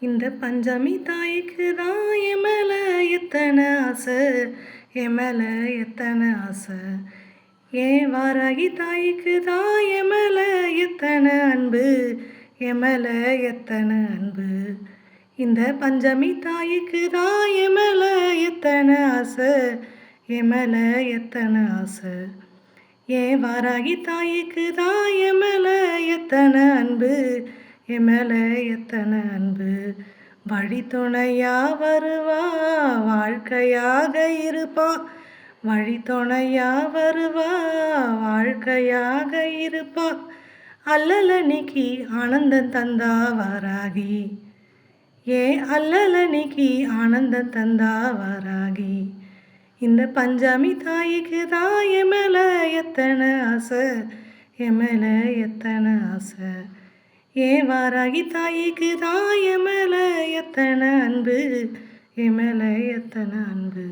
இந்த பஞ்சமி தாய்க்கு தான் என் மேல எத்தனை ஆசை, என் மேல எத்தனை ஆசை. ஏன் வாராகி தாய்க்கு தான் என் மேல எத்தனை அன்பு, என் மேல எத்தனை அன்பு. இந்த பஞ்சமி தாய்க்கு தான் என் மேல எத்தனை ஆசை, என் மேல எத்தனை ஆசை. ஏன் வாராகி தாய்க்கு தான் என் மேல எத்தனை அன்பு, என் மேல எத்தனை அன்பு. வழித்துணையா வருவா, வாழ்க்கையாக இருப்பா. வழித்துணையா வருவா, வாழ்க்கையாக இருப்பா. அல்லலன்னைக்கு ஆனந்தம் தந்தா வாராகி, ஏன் அல்லலன்னைக்கு ஆனந்தம் தந்தா வாராகி. இந்த பஞ்சமி தாய்க்கு தான் என் மேல எத்தனை ஆசை, என் மேல எத்தனை ஆசை. ஏன் வாராகி தாய்க்கு தான் என் மேல எத்தனை அன்பு, என் மேல எத்தனை அன்பு.